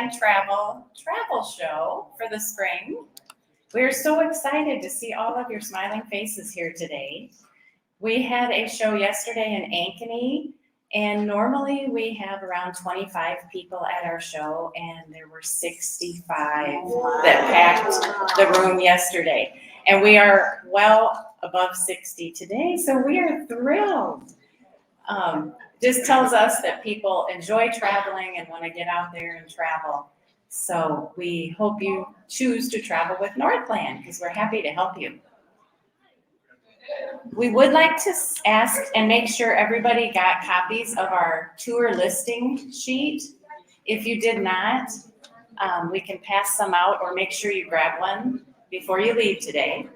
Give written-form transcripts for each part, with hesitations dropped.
Northland travel show for the spring. We're so excited to see all of your smiling faces here today. We had a show yesterday in Ankeny, and normally we have around 25 people at our show, and there were 65 that packed the room yesterday. And we are well above 60 today, so we are thrilled. Just tells us that people enjoy traveling and want to get out there and travel. So we hope you choose to travel with Northland because we're happy to help you. We would like to ask and make sure everybody got copies of our tour listing sheet. If you did not, we can pass some out or make sure you grab one before you leave today.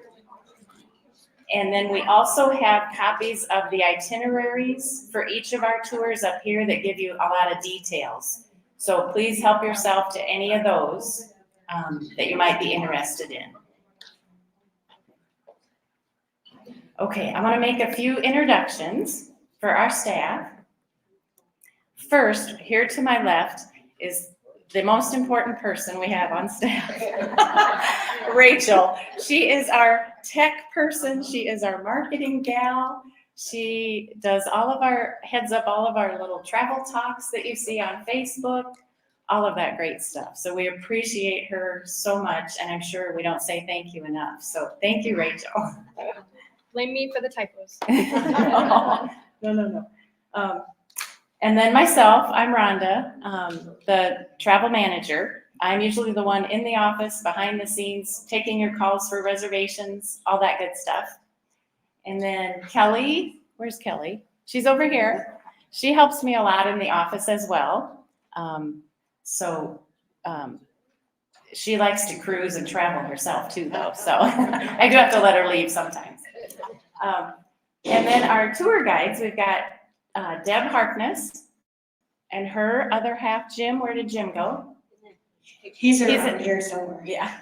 And then we also have copies of the itineraries for each of our tours up here that give you a lot of details. So please help yourself to any of those that you might be interested in. Okay, I want to make a few introductions for our staff. First, here to my left is the most important person we have on staff, Rachel. She is our tech person. She is our marketing gal. She does heads up all of our little travel talks that you see on Facebook, all of that great stuff. So we appreciate her so much, and I'm sure we don't say thank you enough. So thank you, Rachel. Blame me for the typos. No. And then myself, I'm Rhonda, the travel manager. I'm usually the one in the office, behind the scenes, taking your calls for reservations, all that good stuff. And then Kelly, where's Kelly? She's over here. She helps me a lot in the office as well. She likes to cruise and travel herself too, though. So I do have to let her leave sometimes. And then our tour guides, we've got Deb Harkness and her other half, Jim. Where did Jim go? He's around here somewhere. Yeah.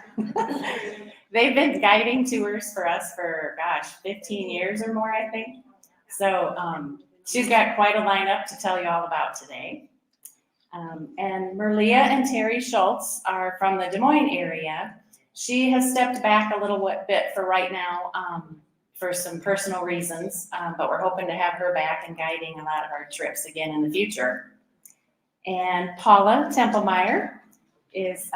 They've been guiding tours for us for, 15 years or more, I think. So she's got quite a lineup to tell you all about today. And Merlia and Terry Schultz are from the Des Moines area. She has stepped back a little bit for right now for some personal reasons, but we're hoping to have her back and guiding a lot of our trips again in the future. And Paula Templemeyer is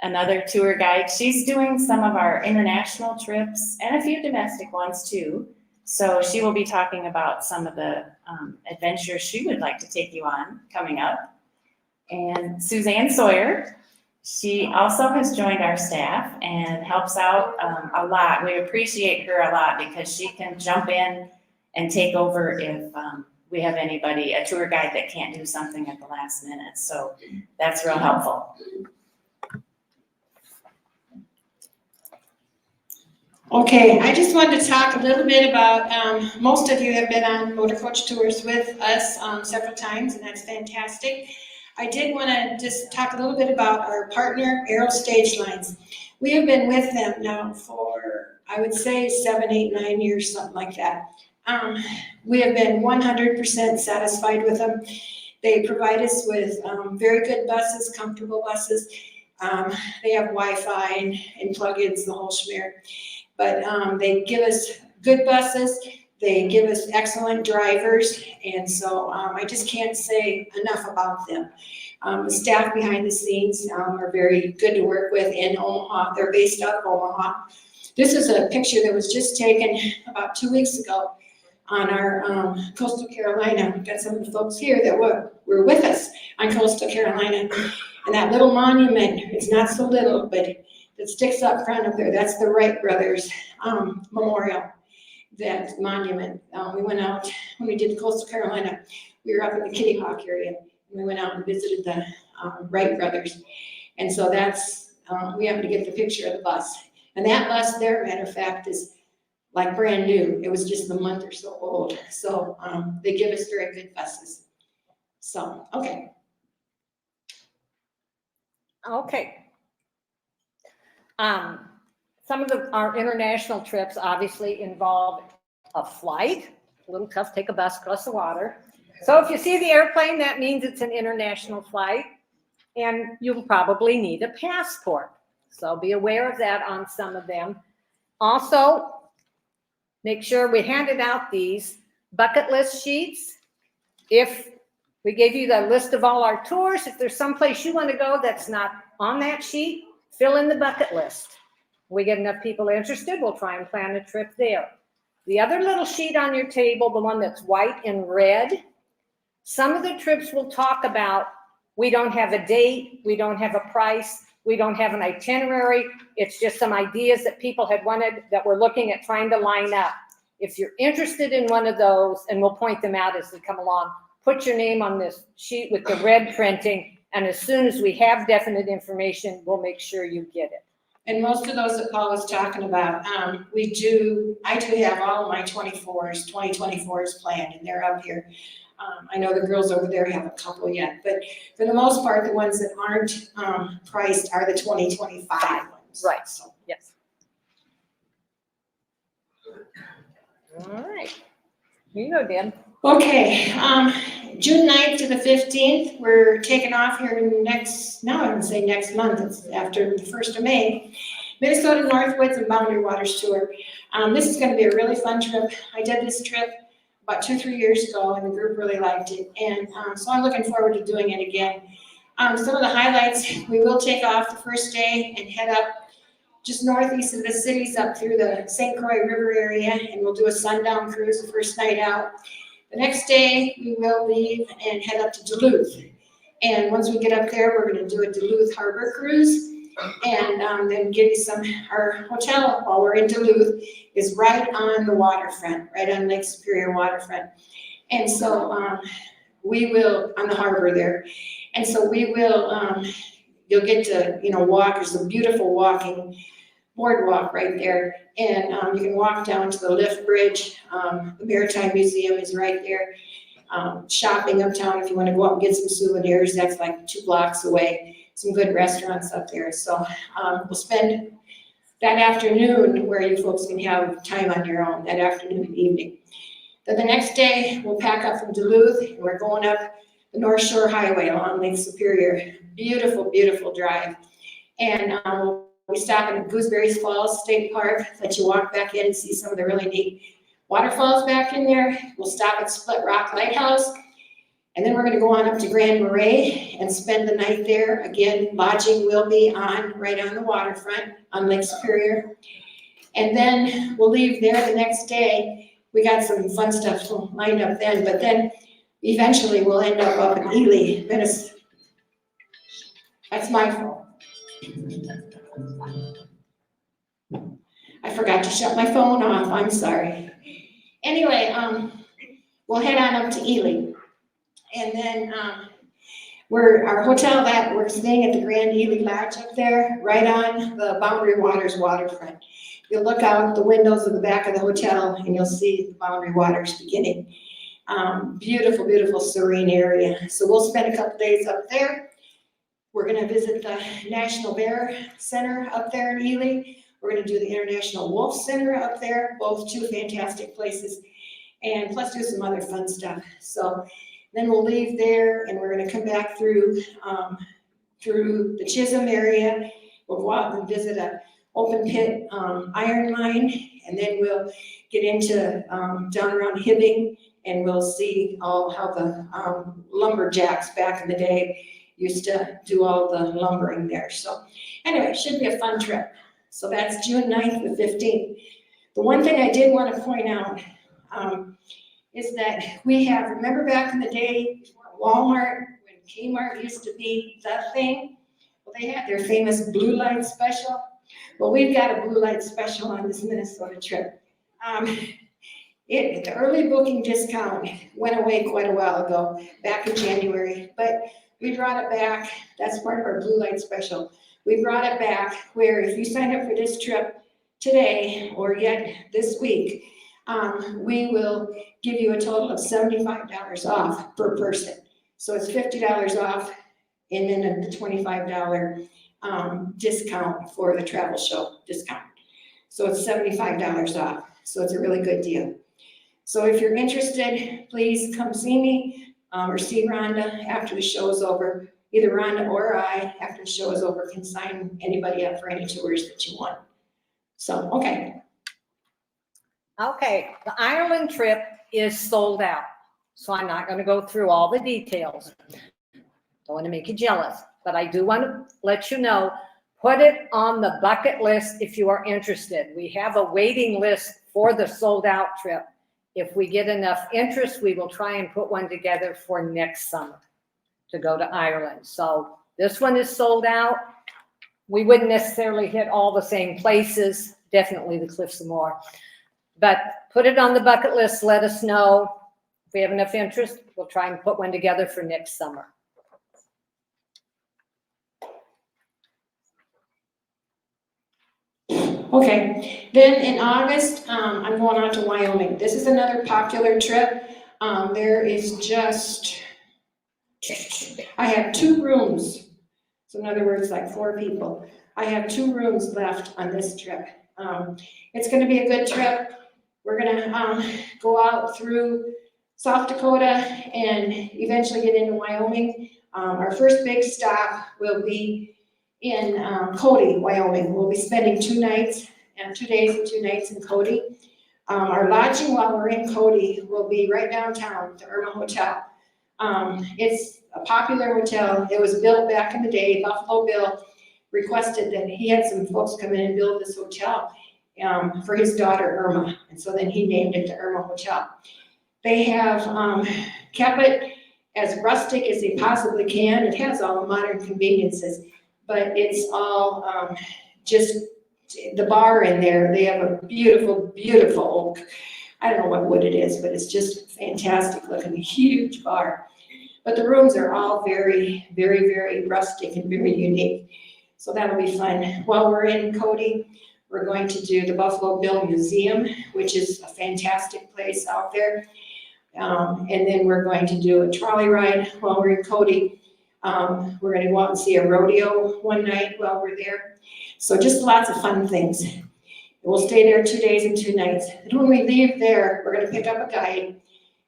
another tour guide. She's doing some of our international trips and a few domestic ones too. So she will be talking about some of the adventures she would like to take you on coming up. And Suzanne Sawyer, she also has joined our staff and helps out a lot. We appreciate her a lot because she can jump in and take over if we have anybody, a tour guide that can't do something at the last minute. So that's real helpful. Okay, I just wanted to talk a little bit about, most of you have been on motor coach tours with us several times, and that's fantastic. I did want to just talk a little bit about our partner, Aero Stage Lines. We have been with them now for, I would say, 7, 8, 9 years, something like that. We have been 100% satisfied with them. They provide us with very good buses, comfortable buses. They have Wi-Fi and plug-ins, the whole schmear. But they give us good buses. They give us excellent drivers, and so I just can't say enough about them. The staff behind the scenes are very good to work with in Omaha. They're based out of Omaha. This is a picture that was just taken about 2 weeks ago on our Coastal Carolina. We've got some of the folks here that were with us on Coastal Carolina. And that little monument, it's not so little, but it sticks up front up there. That's the Wright Brothers Memorial. That monument. We went out when we did Coastal Carolina. We were up in the Kitty Hawk area, and we went out and visited the Wright brothers. And so that's we happened to get the picture of the bus. And that bus there, matter of fact, is like brand new. It was just a month or so old. So they give us very good buses. So okay. Okay. Some of our international trips obviously involve a flight. A little tough to take a bus across the water. So if you see the airplane, that means it's an international flight. and you'll probably need a passport. So be aware of that on some of them. Also, make sure we handed out these bucket list sheets. If we gave you the list of all our tours, if there's someplace you want to go that's not on that sheet, fill in the bucket list. We get enough people interested, we'll try and plan a trip there. The other little sheet on your table, the one that's white and red, some of the trips will talk about, we don't have a date, we don't have a price, we don't have an itinerary. It's just some ideas that people had wanted that we're looking at trying to line up. If you're interested in one of those, and we'll point them out as we come along, put your name on this sheet with the red printing, and as soon as we have definite information, we'll make sure you get it. And most of those that Paul was talking about, I do have all of my 2024s planned, and they're up here. I know the girls over there have a couple yet, but for the most part, the ones that aren't priced are the 2025 ones. Right. So. Yes. All right. Here you go, Deb. Okay, June 9th to the 15th, we're taking off here I would say next month, it's after the 1st of May. Minnesota Northwoods and Boundary Waters Tour. This is gonna be a really fun trip. I did this trip about 2-3 years ago, and the group really liked it. And so I'm looking forward to doing it again. Some of the highlights, we will take off the first day and head up just northeast of the cities up through the St. Croix River area, and we'll do a sundown cruise the first night out. The next day, we will leave and head up to Duluth. And once we get up there, we're gonna do a Duluth Harbor cruise. And then give you our hotel while we're in Duluth is right on the waterfront, right on Lake Superior waterfront. And so we will, on the harbor there. And so we will, you'll get to, walk, there's a beautiful walking boardwalk right there. And you can walk down to the lift bridge. The Maritime Museum is right there. Shopping uptown, if you want to go up and get some souvenirs, that's like 2 blocks away. Some good restaurants up there. So we'll spend that afternoon where you folks can have time on your own, that afternoon and evening. Then the next day, we'll pack up from Duluth, and we're going up the North Shore Highway along Lake Superior. Beautiful, beautiful drive. And we stop in Gooseberry Falls State Park, let you walk back in and see some of the really neat waterfalls back in there. We'll stop at Split Rock Lighthouse, and then we're gonna go on up to Grand Marais and spend the night there. Again, lodging will be right on the waterfront on Lake Superior. And then we'll leave there the next day. We got some fun stuff lined up then, but then eventually we'll end up in Ely, Minnesota. That's my fault. I forgot to shut my phone off, I'm sorry. Anyway, we'll head on up to Ely. And then our hotel that we're staying at the Grand Ely Lodge up there, right on the Boundary Waters waterfront. You'll look out the windows of the back of the hotel and you'll see the Boundary Waters beginning. Beautiful, beautiful, serene area. So we'll spend a couple days up there. We're gonna visit the National Bear Center up there in Ely. We're gonna do the International Wolf Center up there, both 2 fantastic places. And plus do some other fun stuff. So then we'll leave there and we're gonna come back through the Chisholm area. We'll go out and visit a open pit iron mine, and then we'll get into down around Hibbing, and we'll see how the lumberjacks back in the day used to do all the lumbering there. So anyway, it should be a fun trip. So that's June 9th to 15th. The one thing I did want to point out is that we have, remember back in the day, Walmart, when Kmart used to be the thing? Well, they had their famous blue light special. Well, we've got a blue light special on this Minnesota trip. The early booking discount went away quite a while ago, back in January, but we brought it back. That's part of our blue light special. We brought it back where if you sign up for this trip today or yet this week, we will give you a total of $75 off per person. So it's $50 off and then the $25 discount for the travel show discount. So it's $75 off. So it's a really good deal. So if you're interested, please come see me or see Rhonda after the show is over. either Rhonda or I, after the show is over, can sign anybody up for any tours that you want. So, okay. Okay, the Ireland trip is sold out, so I'm not gonna go through all the details. Don't wanna make you jealous, but I do wanna let you know, put it on the bucket list if you are interested. We have a waiting list for the sold out trip. If we get enough interest, we will try and put one together for next summer to go to Ireland. So this one is sold out. We wouldn't necessarily hit all the same places, definitely the Cliffs of Moher. But put it on the bucket list, let us know. If we have enough interest, we'll try and put one together for next summer. Okay, then in August, I'm going on to Wyoming. This is another popular trip. There is just, I have 2 rooms. So in other words, like 4 people. I have 2 rooms left on this trip. It's gonna be a good trip. We're gonna go out through South Dakota and eventually get into Wyoming. Our first big stop will be in Cody, Wyoming. We'll be spending 2 nights, 2 days and 2 nights in Cody. Our lodging while we're in Cody will be right downtown, the Irma Hotel. It's a popular hotel. It was built back in the day. Buffalo Bill requested that he had some folks come in and build this hotel for his daughter Irma, and so then he named it the Irma Hotel. They have kept it as rustic as they possibly can. It has all the modern conveniences, but it's all just the bar in there. They have a beautiful, beautiful oak. I don't know what wood it is, but it's just fantastic looking, a huge bar. But the rooms are all very, very, very rustic and very unique. So that'll be fun. While we're in Cody, we're going to do the Buffalo Bill Museum, which is a fantastic place out there. And then we're going to do a trolley ride while we're in Cody. We're going to go out and see a rodeo one night while we're there. So just lots of fun things. We'll stay there 2 days and 2 nights. And when we leave there, we're going to pick up a guide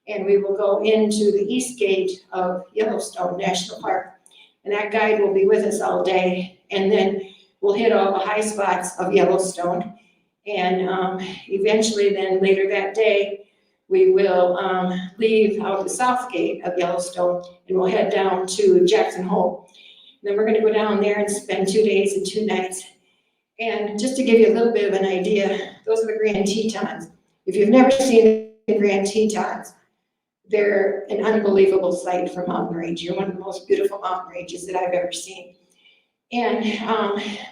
and we will go into the east gate of Yellowstone National Park. And that guide will be with us all day. And then we'll hit all the high spots of Yellowstone. And eventually then later that day, we will leave out the south gate of Yellowstone and we'll head down to Jackson Hole. And then we're going to go down there and spend 2 days and 2 nights. And just to give you a little bit of an idea, those are the Grand Tetons. If you've never seen the Grand Tetons, they're an unbelievable sight for mountain range. You're one of the most beautiful mountain ranges that I've ever seen. And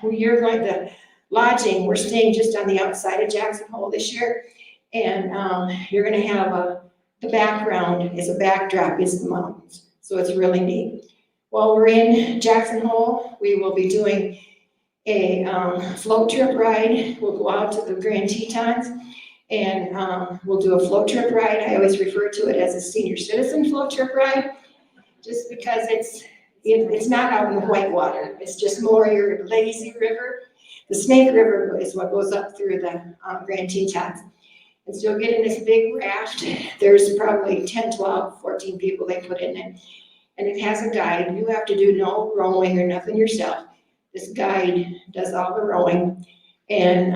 you're going to lodging, we're staying just on the outside of Jackson Hole this year. And you're going to have the background is a backdrop is the mountains. So it's really neat. While we're in Jackson Hole, we will be doing a float trip ride. We'll go out to the Grand Tetons and we'll do a float trip ride. I always refer to it as a senior citizen float trip ride, just because it's not out in the white water. It's just more your lazy river. The Snake River is what goes up through the Grand Tetons. And so you'll get in this big raft. There's probably 10, 12, 14 people they put in it. And it has a guide. You have to do no rowing or nothing yourself. This guide does all the rowing. And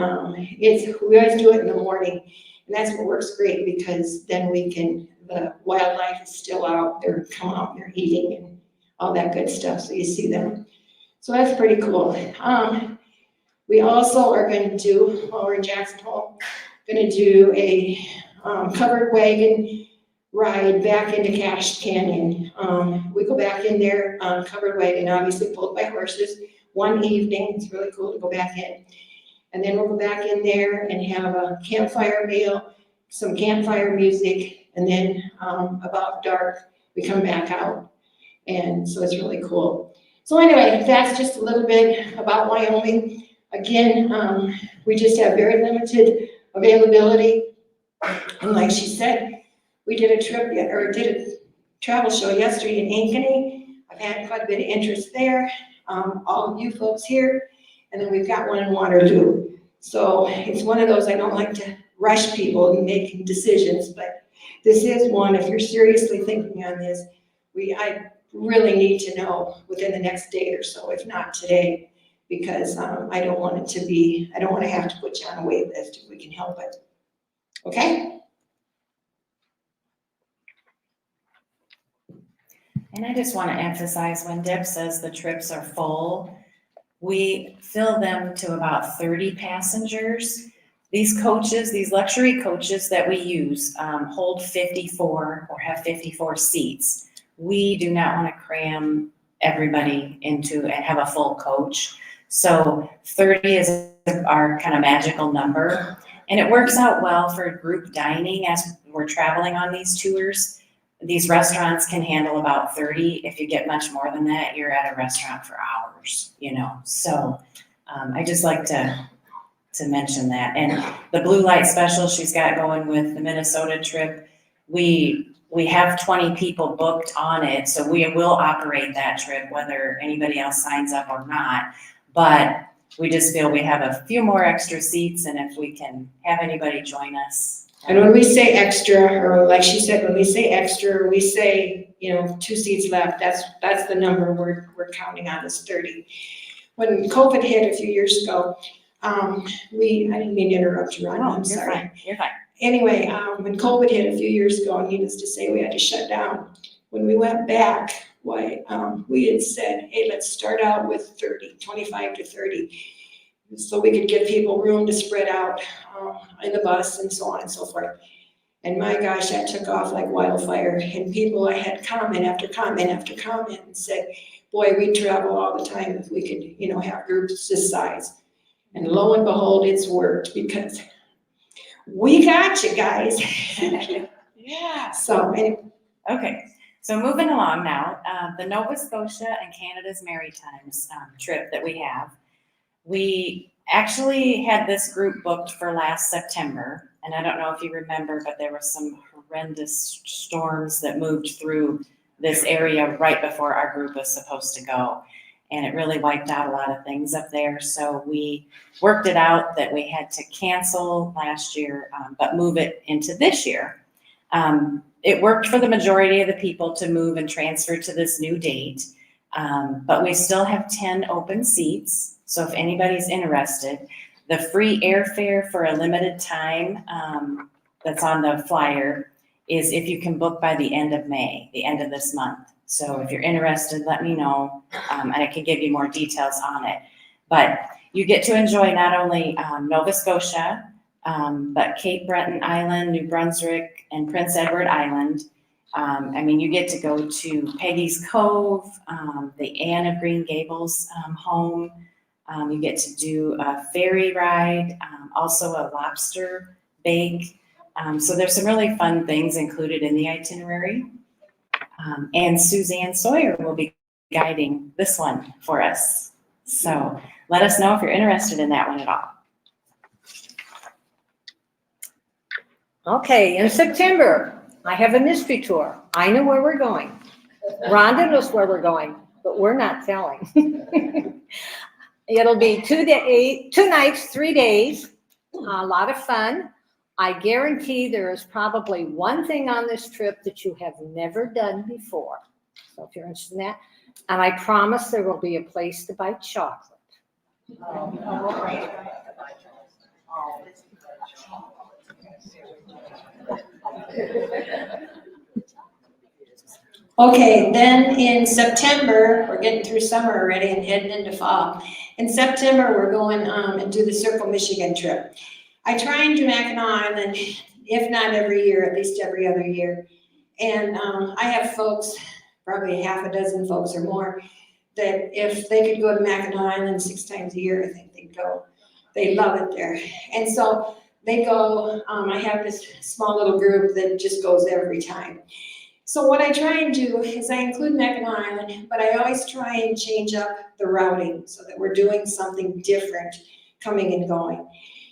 we always do it in the morning. And that's what works great because then the wildlife is still out. They're come out and they're eating and all that good stuff. So you see them. So that's pretty cool. We also are going to do, while we're in Jackson Hole, going to do a covered wagon ride back into Cache Canyon. We go back in there on covered wagon, obviously pulled by horses, one evening. It's really cool to go back in. And then we'll go back in there and have a campfire meal, some campfire music, and then about dark, we come back out. And so it's really cool. So anyway, that's just a little bit about Wyoming. Again, we just have very limited availability. And like she said, we did a travel show yesterday in Ankeny. I've had quite a bit of interest there. All of you folks here. And then we've got one in Waterloo. So it's one of those, I don't like to rush people and make decisions, but this is one, if you're seriously thinking on this, I really need to know within the next day or so, if not today, because I don't want to have to put you on a wait list if we can help it. Okay? And I just want to emphasize, when Deb says the trips are full, we fill them to about 30 passengers. These coaches, these luxury coaches that we use, hold 54 or have 54 seats. We do not want to cram everybody into and have a full coach. So 30 is our kind of magical number. And it works out well for group dining as we're traveling on these tours. These restaurants can handle about 30. If you get much more than that, you're at a restaurant for hours, you know. So I just like to mention that. And the blue light special she's got going with the Minnesota trip, we have 20 people booked on it, so we will operate that trip whether anybody else signs up or not. But we just feel we have a few more extra seats, and if we can have anybody join us. And when we say extra, or like she said, when we say extra, we say, 2 seats left. That's the number we're counting on is 30. When COVID hit a few years ago, I didn't mean to interrupt you, Ron, I'm sorry. You're fine. Anyway, when COVID hit a few years ago, needless to say, we had to shut down. When we went back, we had said, hey, let's start out with 30, 25 to 30. So we could give people room to spread out in the bus and so on and so forth. And my gosh, that took off like wildfire. And people, I had comment after comment after comment and said, boy, we travel all the time if we could, have groups this size. And lo and behold, it's worked because we got you guys. Yeah. So anyway. Okay, so moving along now, the Nova Scotia and Canada's Maritimes trip that we have. We actually had this group booked for last September, and I don't know if you remember, but there were some horrendous storms that moved through this area right before our group was supposed to go. And it really wiped out a lot of things up there. So we worked it out that we had to cancel last year, but move it into this year. It worked for the majority of the people to move and transfer to this new date, but we still have 10 open seats. So if anybody's interested, the free airfare for a limited time that's on the flyer is if you can book by the end of May, the end of this month. So if you're interested, let me know, and I can give you more details on it. But you get to enjoy not only Nova Scotia, but Cape Breton Island, New Brunswick, and Prince Edward Island. You get to go to Peggy's Cove, the Anne of Green Gables home. You get to do a ferry ride, also a lobster bake. So there's some really fun things included in the itinerary. And Suzanne Sawyer will be guiding this one for us. So let us know if you're interested in that one at all. Okay, in September, I have a mystery tour. I know where we're going. Rhonda knows where we're going, but we're not telling. It'll be 2 nights, 3 days, a lot of fun. I guarantee there is probably one thing on this trip that you have never done before. So if you're interested in that, and I promise there will be a place to buy chocolate. Okay, then in September, we're getting through summer already and heading into fall. In September, we're going and do the Circle Michigan trip. I try and do Mackinac Island, if not every year, at least every other year. And I have folks, probably half a dozen folks or more, that if they could go to Mackinac Island 6 times a year, I think they'd go. They love it there. And so they go, I have this small little group that just goes every time. So what I try and do is I include Mackinac Island, but I always try and change up the routing so that we're doing something different coming and going.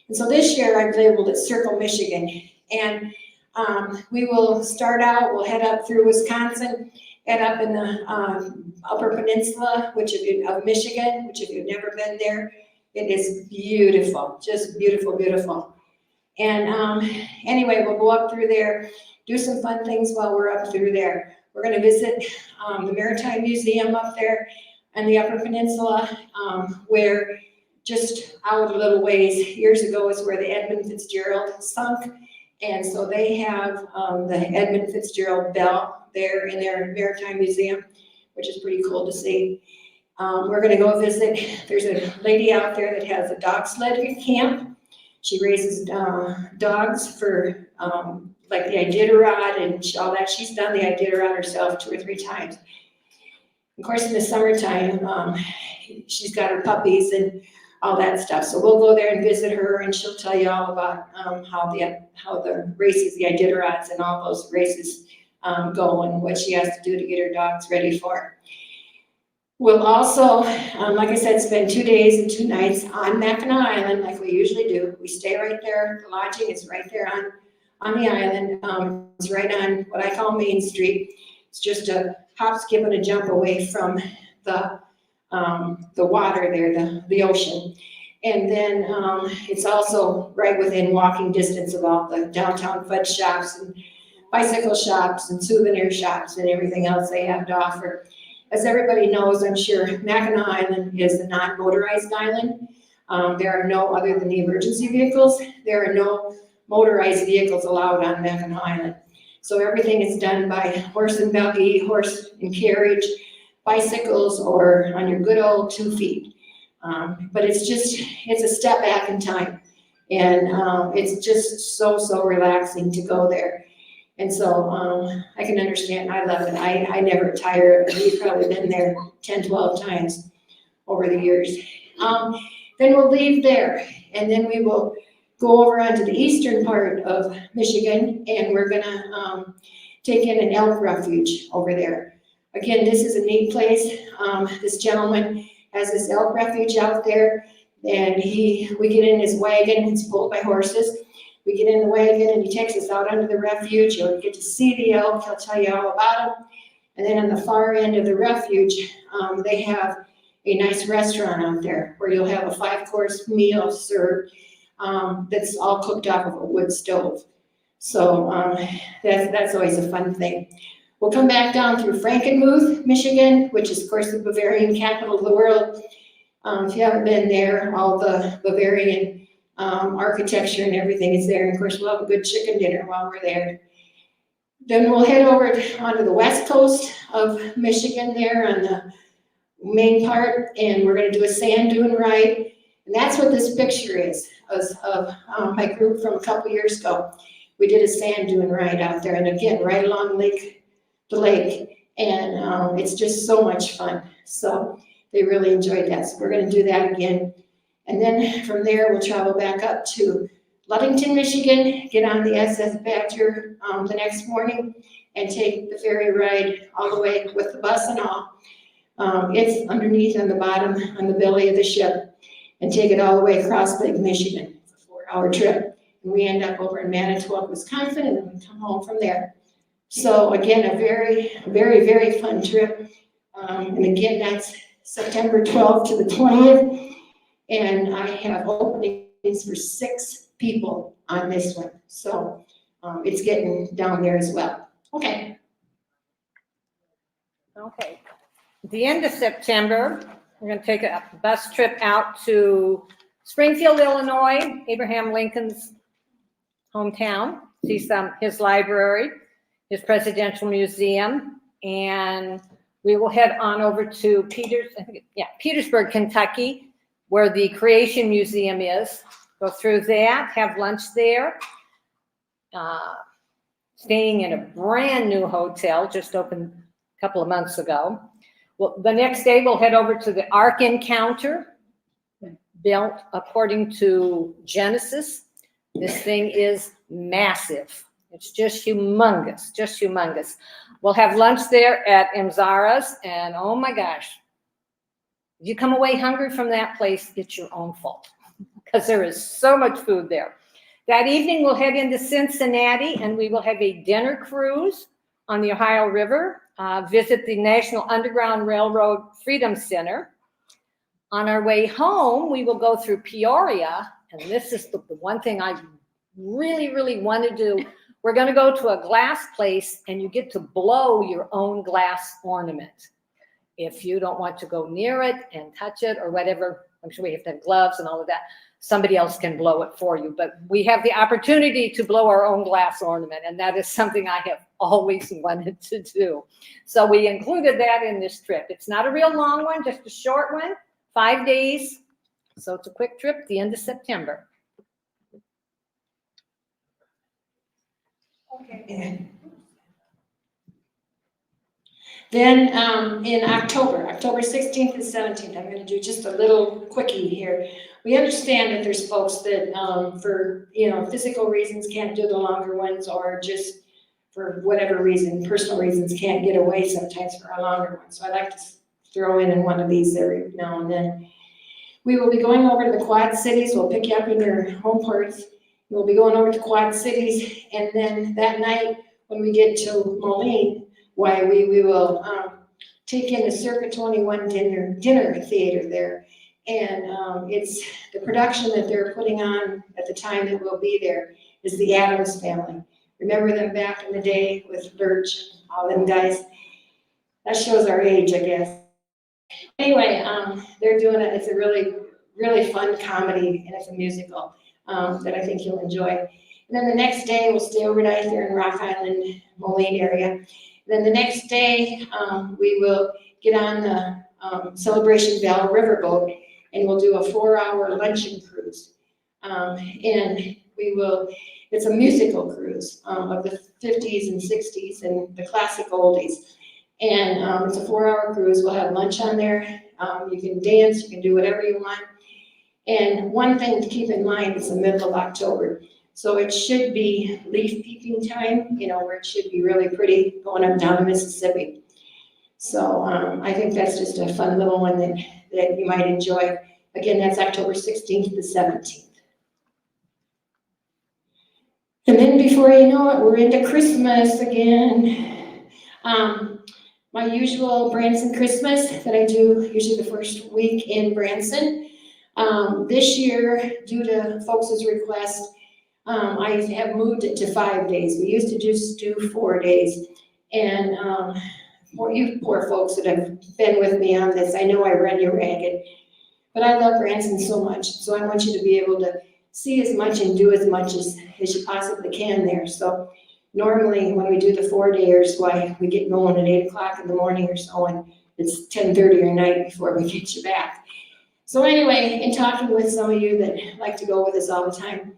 And so this year I've labeled it Circle Michigan. And we will start out, we'll head up through Wisconsin, head up in the Upper Peninsula, of Michigan, which if you've never been there, it is beautiful, just beautiful, beautiful. And anyway, we'll go up through there, do some fun things while we're up through there. We're gonna visit the Maritime Museum up there on the Upper Peninsula, where just out a little ways, years ago is where the Edmund Fitzgerald sunk. And so they have the Edmund Fitzgerald bell there in their Maritime Museum, which is pretty cool to see. We're gonna go visit, there's a lady out there that has a dog sled camp. She raises dogs for like the Iditarod and all that. She's done the Iditarod herself 2 or 3 times. Of course, in the summertime, she's got her puppies and all that stuff. So we'll go there and visit her, and she'll tell you all about how the races, the Iditarods and all those races go, and what she has to do to get her dogs ready for it. We'll also, like I said, spend 2 days and 2 nights on Mackinac Island like we usually do. We stay right there. The lodging is right there on the island. It's right on what I call Main Street. It's just a hop, skip, and a jump away from the water there, the ocean. And then it's also right within walking distance of all the downtown fudge shops and bicycle shops and souvenir shops and everything else they have to offer. As everybody knows, I'm sure, Mackinac Island is a non-motorized island. There are no, other than the emergency vehicles, there are no motorized vehicles allowed on Mackinac Island. So everything is done by horse and buggy, horse and carriage, bicycles, or on your good old 2 feet. But it's a step back in time. And it's just so relaxing to go there. And so I can understand, I love it. I never tire. We've probably been there 10, 12 times over the years. Then we'll leave there, and then we will go over onto the eastern part of Michigan, and we're gonna take in an elk refuge over there. Again, this is a neat place. This gentleman has this elk refuge out there, and we get in his wagon. It's pulled by horses. We get in the wagon, and he takes us out under the refuge. You'll get to see the elk. He'll tell you all about them. And then on the far end of the refuge, they have a nice restaurant out there where you'll have a 5-course meal served that's all cooked off of a wood stove. So that's always a fun thing. We'll come back down through Frankenmuth, Michigan, which is, of course, the Bavarian capital of the world. If you haven't been there, all the Bavarian architecture and everything is there. And of course, we'll have a good chicken dinner while we're there. Then we'll head over onto the west coast of Michigan there on the main part, and we're going to do a sand dune ride. And that's what this picture is of my group from a couple years ago. We did a sand dune ride out there, and again, right along the lake, and it's just so much fun. So they really enjoyed that. So we're going to do that again. And then from there, we'll travel back up to Ludington, Michigan, get on the SS Badger the next morning, and take the ferry ride all the way with the bus and all. It's underneath on the bottom, on the belly of the ship, and take it all the way across Lake Michigan. It's a 4-hour trip. And we end up over in Manitowoc, Wisconsin, and then we come home from there. So again, a very fun trip. And again, that's September 12th to the 20th. And I have openings for 6 people on this one. So it's getting down there as well. Okay. Okay. At the end of September, we're going to take a bus trip out to Springfield, Illinois, Abraham Lincoln's hometown, see his library, his presidential museum, and we will head on over to Petersburg, Kentucky, where the Creation Museum is. Go through that, have lunch there, staying in a brand new hotel, just opened a couple of months ago. Well, the next day we'll head over to the Ark Encounter, built according to Genesis. This thing is massive. It's just humongous, just humongous. We'll have lunch there at Imzara's, and oh my gosh, if you come away hungry from that place, it's your own fault, because there is so much food there. That evening, we'll head into Cincinnati, and we will have a dinner cruise on the Ohio River, visit the National Underground Railroad Freedom Center. On our way home, we will go through Peoria, and this is the one thing I really want to do. We're going to go to a glass place and you get to blow your own glass ornament. If you don't want to go near it and touch it or whatever, I'm sure we have to have gloves and all of that. Somebody else can blow it for you, but we have the opportunity to blow our own glass ornament, and that is something I have always wanted to do. So we included that in this trip. It's not a real long one, just a short one, 5 days. So it's a quick trip, the end of September. Okay. Then in October 16th and 17th, I'm going to do just a little quickie here. We understand that there's folks that for physical reasons can't do the longer ones, or just for whatever reason, personal reasons, can't get away sometimes for a longer one. So I like to throw in one of these every now and then. We will be going over to the Quad Cities. We'll pick you up in your home ports. We'll be going over to Quad Cities, and then that night when we get to Moline, we will take in the Circa 21 dinner theater there. And it's the production that they're putting on at the time that we'll be there is the Addams Family. Remember them back in the day with Lurch and all them guys? That shows our age, I guess. Anyway, they're doing it. It's a really, really fun comedy, and it's a musical that I think you'll enjoy. And then the next day, we'll stay overnight there in Rock Island, Moline area. Then the next day, we will get on the Celebration Bell riverboat, and we'll do a 4-hour luncheon cruise. And it's a musical cruise of the 50s and 60s and the classic oldies. And it's a 4-hour cruise. We'll have lunch on there. You can dance, you can do whatever you want. And one thing to keep in mind, it's the middle of October. So it should be leaf peeping time, where it should be really pretty going up down to Mississippi. So I think that's just a fun little one that you might enjoy. Again, that's October 16th to 17th. And then before you know it, we're into Christmas again. My usual Branson Christmas that I do usually the first week in Branson. This year, due to folks' request, I have moved it to 5 days. We used to just do 4 days. And you poor folks that have been with me on this, I know I run you ragged, but I love Branson so much. So I want you to be able to see as much and do as much as you possibly can there. So normally when we do the 4-dayers, we get going at 8 o'clock in the morning or so, and it's 10:30 at night before we get you back. So anyway, in talking with some of you that like to go with us all the time,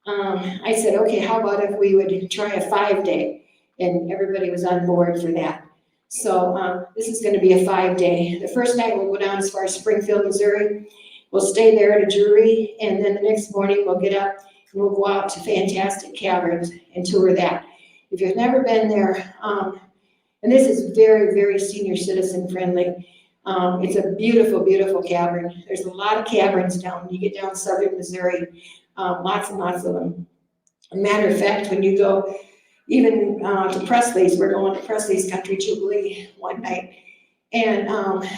I said, okay, how about if we would try a 5-day? And everybody was on board for that. So this is going to be a 5-day. The first night we'll go down as far as Springfield, Missouri. We'll stay there at a Drury, and then the next morning we'll get up and we'll go out to Fantastic Caverns and tour that. If you've never been there, and this is very, very senior citizen friendly. It's a beautiful, beautiful cavern. There's a lot of caverns down. You get down southern Missouri, lots and lots of them. As a matter of fact, when you go even to Presley's, we're going to Presley's Country Jubilee one night, and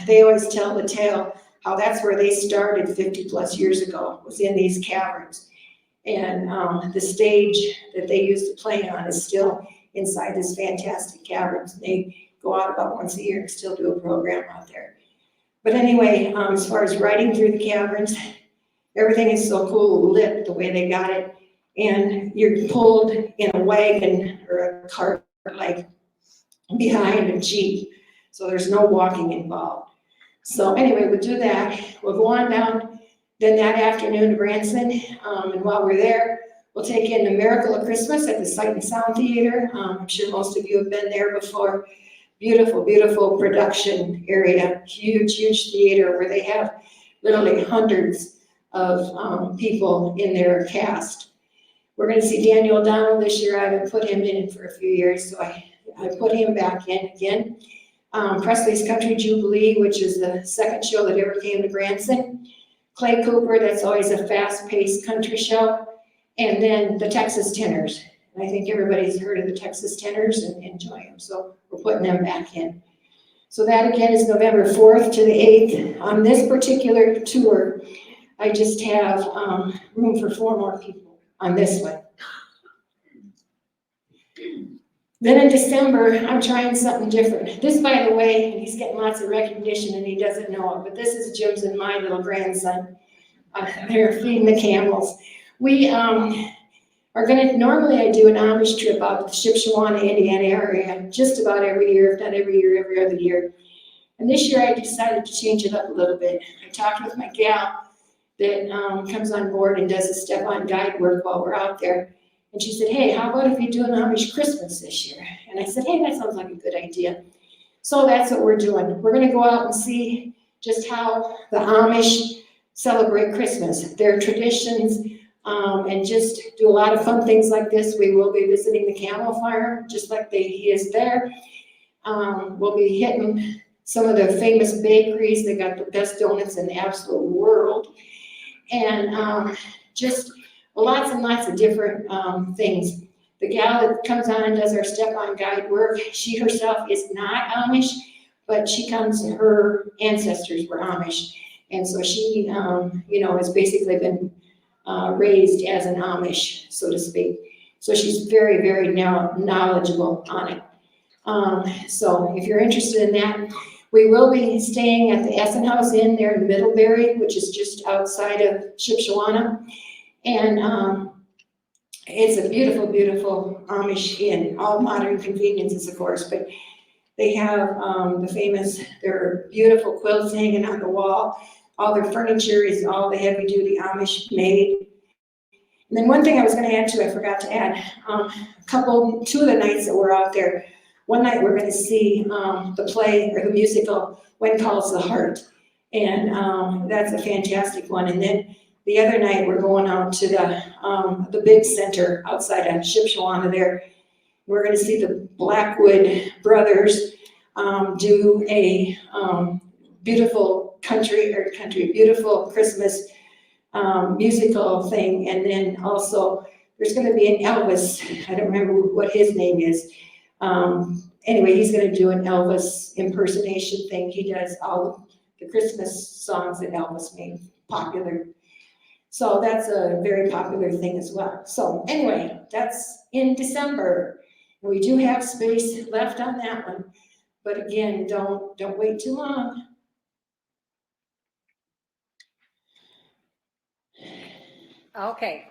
they always tell the tale how that's where they started 50 plus years ago, was in these caverns. And the stage that they used to play on is still inside this Fantastic Caverns. They go out about once a year and still do a program out there. But anyway, as far as riding through the caverns, everything is so cool lit the way they got it. And you're pulled in a wagon or a cart, like behind a Jeep. So there's no walking involved. So anyway, we'll do that. We'll go on down then that afternoon to Branson. And while we're there, we'll take in the Miracle of Christmas at the Sight and Sound Theater. I'm sure most of you have been there before. Beautiful, beautiful production area. Huge, huge theater where they have literally hundreds of people in their cast. We're going to see Daniel O'Donnell this year. I haven't put him in for a few years, so I put him back in again. Presley's Country Jubilee, which is the second show that ever came to Branson. Clay Cooper, that's always a fast-paced country show. And then the Texas Tenors. And I think everybody's heard of the Texas Tenors and enjoy them, so we're putting them back in. So that again is November 4th to the 8th. On this particular tour, I just have room for 4 more people on this one. Then in December, I'm trying something different. This, by the way, and he's getting lots of recognition and he doesn't know it, but this is Jim's and my little grandson. They're feeding the camels. We are gonna, normally I do an Amish trip out to the Shipshewana, Indiana area, just about every year, if not every year, every other year. And this year I decided to change it up a little bit. I talked with my gal that comes on board and does the step-on guide work while we're out there. And she said, hey, how about if you do an Amish Christmas this year? And I said, hey, that sounds like a good idea. So that's what we're doing. We're gonna go out and see just how the Amish celebrate Christmas, their traditions, and just do a lot of fun things like this. We will be visiting the camel farm, just like he is there. We'll be hitting some of the famous bakeries. They got the best donuts in the absolute world. And just lots and lots of different things. The gal that comes on and does our step-on guide work, she herself is not Amish, but her ancestors were Amish. And so she, has basically been raised as an Amish, so to speak. So she's very, very knowledgeable on it. So if you're interested in that, we will be staying at the Essen House Inn there in Middlebury, which is just outside of Shipshewana. And it's a beautiful, beautiful Amish inn, all modern conveniences, of course, but they have their beautiful quilts hanging on the wall. All their furniture is all the heavy-duty Amish made. And then one thing I was gonna add too, I forgot to add, two of the nights that we're out there, one night we're gonna see the play or the musical, When Calls the Heart. And that's a fantastic one. And then the other night we're going out to the big center outside of Shipshewana there. We're gonna see the Blackwood brothers do a beautiful beautiful Christmas musical thing. And then also there's gonna be an Elvis, I don't remember what his name is. Anyway, he's gonna do an Elvis impersonation thing. He does all the Christmas songs that Elvis made popular. So that's a very popular thing as well. So anyway, that's in December. We do have space left on that one. But again, don't wait too long. Okay.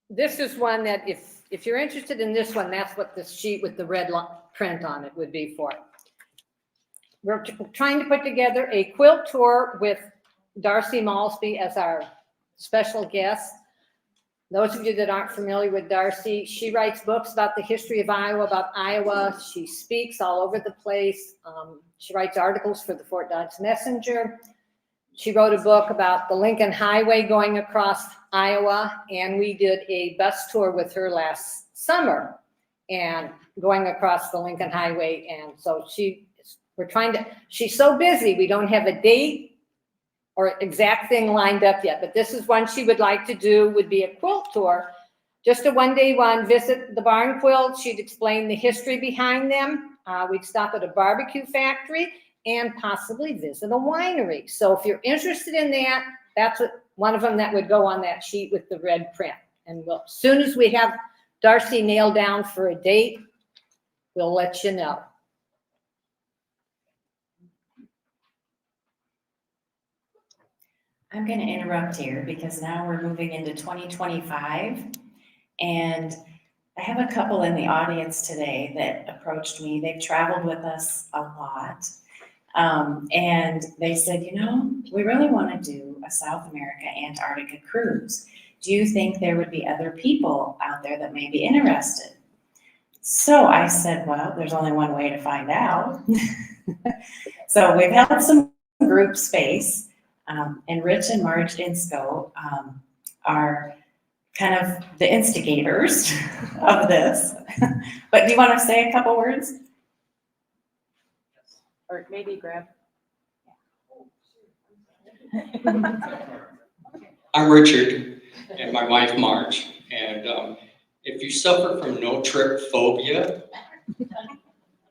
This is one that if you're interested in this one, that's what this sheet with the red print on it would be for. We're trying to put together a quilt tour with Darcy Malsby as our special guest. Those of you that aren't familiar with Darcy, she writes books about the history of Iowa, about Iowa. She speaks all over the place. She writes articles for the Fort Dodge Messenger. She wrote a book about the Lincoln Highway going across Iowa, and we did a bus tour with her last summer and going across the Lincoln Highway. And so she's so busy, we don't have a date or exact thing lined up yet, but this is one she would like to do, would be a quilt tour, just a one-day one, visit the barn quilts. She'd explain the history behind them. We'd stop at a barbecue factory and possibly visit a winery. So if you're interested in that, that's one of them that would go on that sheet with the red print. And as soon as we have Darcy nailed down for a date, we'll let you know. I'm going to interrupt here because now we're moving into 2025, and I have a couple in the audience today that approached me. They've traveled with us a lot, and they said, we really want to do a South America Antarctica cruise. Do you think there would be other people out there that may be interested? So I said, well, there's only one way to find out. So we've held some group space. And Rich and Marge Insco are kind of the instigators of this. But do you want to say a couple words? Or maybe grab. I'm Richard, and my wife Marge. And if you suffer from no trip phobia,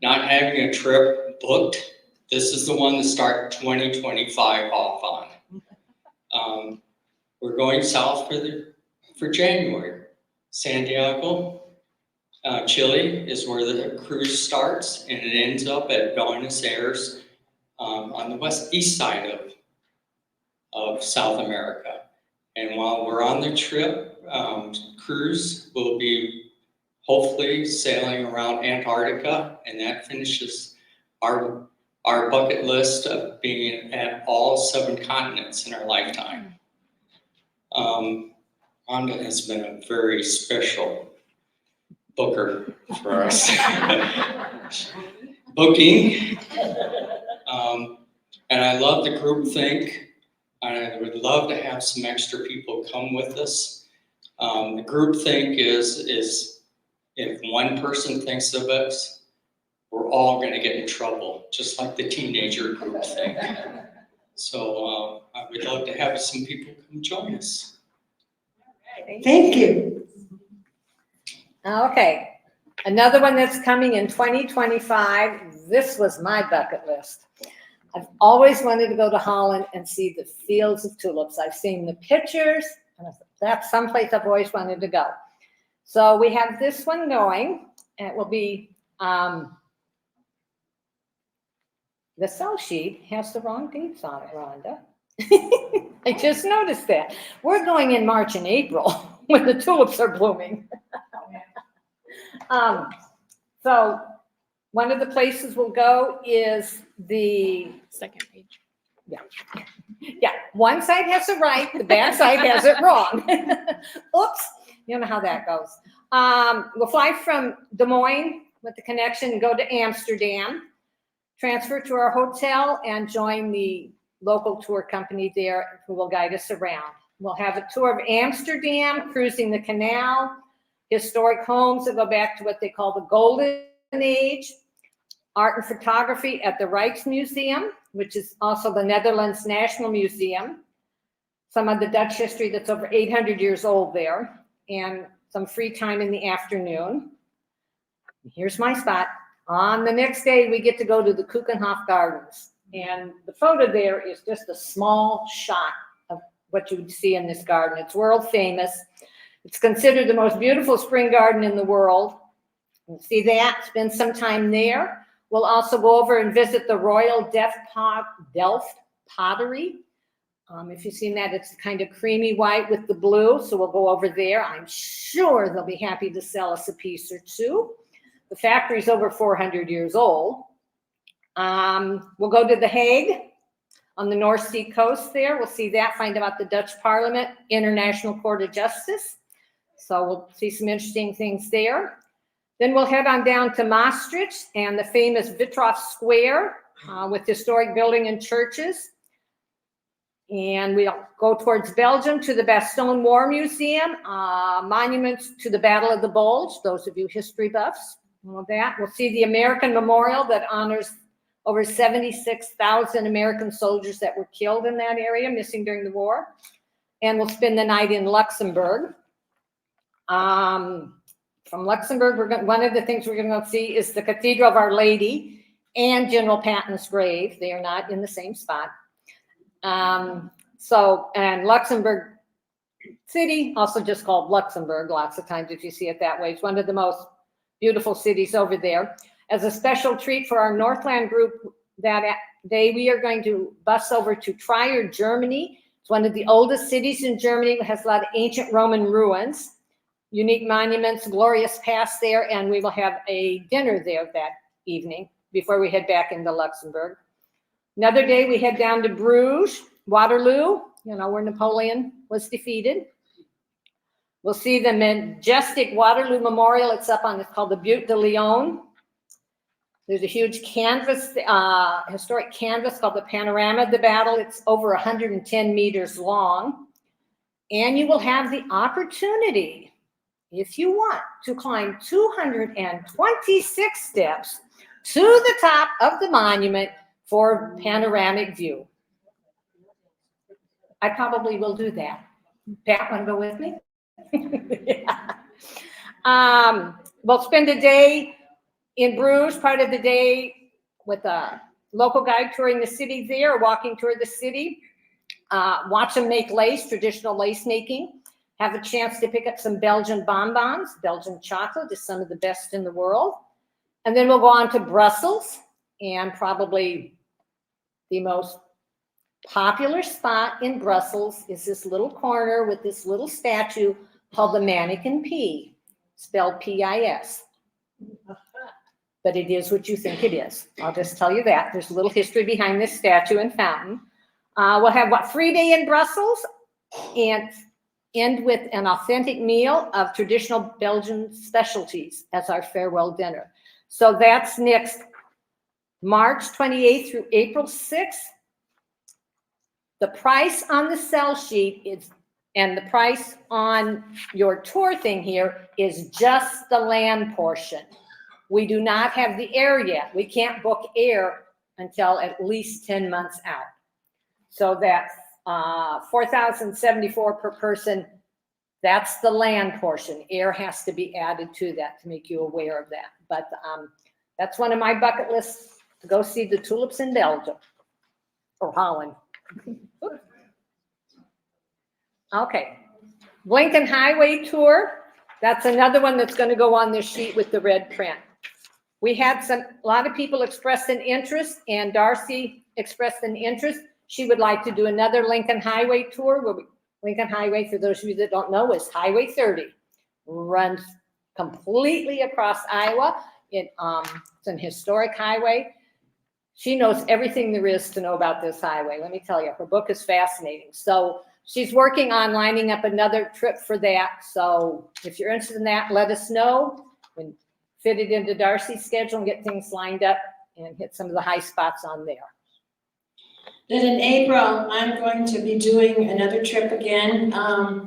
not having a trip booked, this is the one to start 2025 off on. We're going south for January. Santiago, Chile is where the cruise starts, and it ends up at Buenos Aires on the east side of South America. And while we're on the trip, cruise will be hopefully sailing around Antarctica, and that finishes our bucket list of being at all 7 continents in our lifetime. Rhonda has been a very special booker for us. Booking. And I love the group think. I would love to have some extra people come with us. The group think is if one person thinks of us, we're all going to get in trouble, just like the teenager group think. So I would love to have some people come join us. Thank you. Okay, another one that's coming in 2025. This was my bucket list. I've always wanted to go to Holland and see the fields of tulips. I've seen the pictures, and I thought, that's someplace I've always wanted to go. So we have this one going, and it will be, the sell sheet has the wrong dates on it, Rhonda. I just noticed that. We're going in March and April when the tulips are blooming. So one of the places we'll go is the Second page. Yeah, one side has it right, the bad side has it wrong. Oops, you know how that goes. We'll fly from Des Moines with the connection and go to Amsterdam, transfer to our hotel, and join the local tour company there who will guide us around. We'll have a tour of Amsterdam, cruising the canal, historic homes that go back to what they call the Golden Age, art and photography at the Rijksmuseum, which is also the Netherlands National Museum, some of the Dutch history that's over 800 years old there, and some free time in the afternoon. Here's my spot. On the next day, we get to go to the Keukenhof Gardens. And the photo there is just a small shot of what you would see in this garden. It's world famous. It's considered the most beautiful spring garden in the world. You see that, spend some time there. We'll also go over and visit the Royal Delft Pottery. If you've seen that, it's kind of creamy white with the blue, so we'll go over there. I'm sure they'll be happy to sell us a piece or two. The factory's over 400 years old. We'll go to The Hague on the North Sea coast there. We'll see that, find about the Dutch Parliament, International Court of Justice. So we'll see some interesting things there. Then we'll head on down to Maastricht and the famous Vittroff Square with historic building and churches. And we'll go towards Belgium to the Bastogne War Museum, monuments to the Battle of the Bulge, those of you history buffs, all that. We'll see the American Memorial that honors over 76,000 American soldiers that were killed in that area, missing during the war. And we'll spend the night in Luxembourg. From Luxembourg, one of the things we're going to go see is the Cathedral of Our Lady and General Patton's grave. They are not in the same spot. And Luxembourg City, also just called Luxembourg, lots of times if you see it that way. It's one of the most beautiful cities over there. As a special treat for our Northland group that day, we are going to bus over to Trier, Germany. It's one of the oldest cities in Germany. It has a lot of ancient Roman ruins, unique monuments, glorious past there, and we will have a dinner there that evening before we head back into Luxembourg. Another day, we head down to Bruges, Waterloo, you know, where Napoleon was defeated. We'll see the majestic Waterloo Memorial. It's up on, it's called the Butte de Lyon. There's a huge canvas, historic canvas called the Panorama of the Battle. It's over 110 meters long. And you will have the opportunity, if you want, to climb 226 steps to the top of the monument for panoramic view. I probably will do that. Pat, want to go with me? Yeah. We'll spend a day in Bruges, part of the day with a local guide touring the city there, walking toward the city. Watch them make lace, traditional lace making. have a chance to pick up some Belgian bonbons. Belgian chocolate is some of the best in the world. And then we'll go on to Brussels, and probably the most popular spot in Brussels is this little corner with this little statue called the Mannequin P, spelled P-I-S. But it is what you think it is. I'll just tell you that. There's a little history behind this statue and fountain. We'll have, 3 day in Brussels, and end with an authentic meal of traditional Belgian specialties as our farewell dinner. So that's next March 28th through April 6th. The price on the sell sheet is, and the price on your tour thing here is just the land portion. We do not have the air yet. We can't book air until at least 10 months out. So that's $4,074 per person. That's the land portion. Air has to be added to that to make you aware of that. But that's one of my bucket lists, to go see the tulips in Belgium or Holland. Okay, Lincoln Highway Tour. That's another one that's going to go on this sheet with the red print. We had a lot of people expressed an interest, and Darcy expressed an interest. She would like to do another Lincoln Highway Tour. Lincoln Highway, for those of you that don't know, is Highway 30. Runs completely across Iowa. It's an historic highway. She knows everything there is to know about this highway. Let me tell you, her book is fascinating. So she's working on lining up another trip for that. So if you're interested in that, let us know. And fit it into Darcy's schedule and get things lined up and hit some of the high spots on there. Then in April, I'm going to be doing another trip again,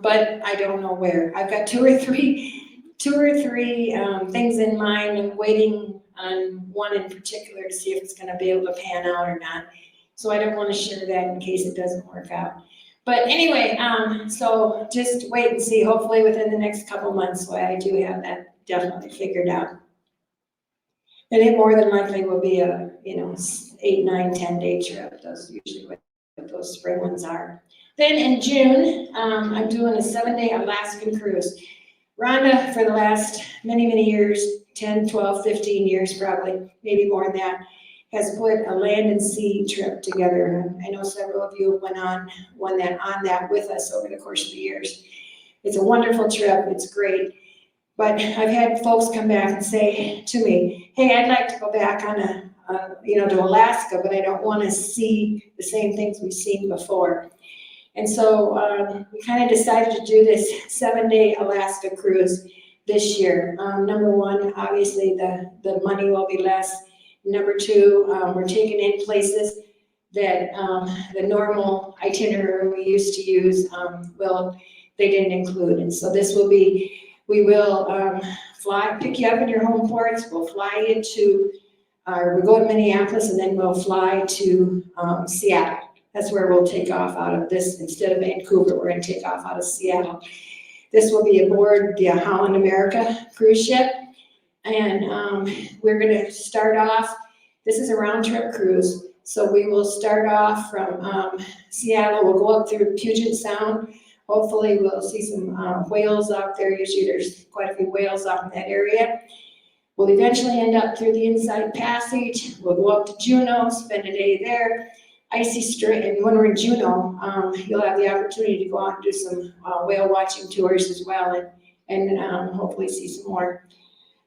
but I don't know where. I've got two or three things in mind. I'm waiting on one in particular to see if it's going to be able to pan out or not. So I don't want to share that in case it doesn't work out. But anyway, so just wait and see. Hopefully within the next couple months, so I do have that definitely figured out. And it more than likely will be a 8, 9, 10-day trip. That's usually what those spring ones are. Then in June, I'm doing a 7-day Alaskan cruise. Rhonda, for the last many, many years, 10, 12, 15 years probably, maybe more than that, has put a land and sea trip together. I know several of you went on that with us over the course of the years. It's a wonderful trip. It's great. But I've had folks come back and say to me, hey, I'd like to go back on to Alaska, but I don't want to see the same things we've seen before. And so we kind of decided to do this 7-day Alaska cruise this year. Number one, obviously the money will be less. Number two, we're taking in places that the normal itinerary we used to use, they didn't include. And so this will be, we will pick you up in your home ports, we'll fly into, we'll go to Minneapolis, and then we'll fly to Seattle. That's where we'll take off out of this. Instead of Vancouver, we're gonna take off out of Seattle. This will be aboard the Holland America cruise ship. And we're gonna start off, this is a round trip cruise. So we will start off from Seattle, we'll go up through Puget Sound. Hopefully we'll see some whales out there. Usually there's quite a few whales out in that area. We'll eventually end up through the Inside Passage. We'll go up to Juneau, spend a day there. Icy Strait, and when we're in Juneau, you'll have the opportunity to go out and do some whale watching tours as well, and hopefully see some more.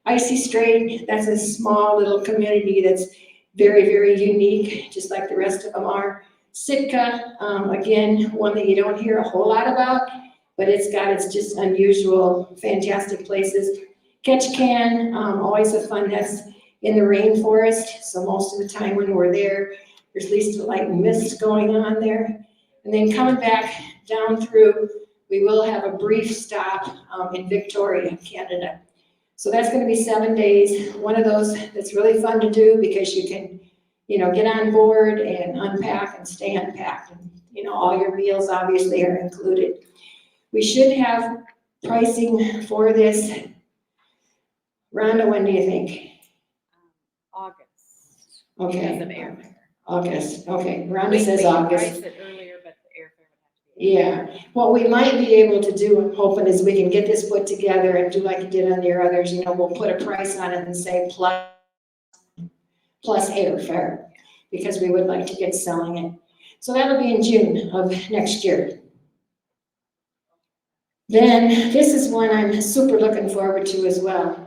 Icy Strait, that's a small little community that's very, very unique, just like the rest of them are. Sitka, again, one that you don't hear a whole lot about, but it's just unusual, fantastic places. Ketchikan, always a fun, that's in the rainforest, so most of the time when we're there, there's at least a light mist going on there. And then coming back down through, we will have a brief stop in Victoria, Canada. So that's going to be 7 days. One of those that's really fun to do because you can, get on board and unpack and stay unpacked. And, all your meals obviously are included. We should have pricing for this. Rhonda, when do you think? August. Okay. Because of airfare. August, okay. Rhonda We says priced August. it earlier, but the airfare would have to Yeah, what we might be able to do, I'm hoping, is we can get this put together and do like you did on your others, you know, we'll put a price on it and say plus airfare, because we would like to get selling it. So that'll be in June of next year. Then this is one I'm super looking forward to as well.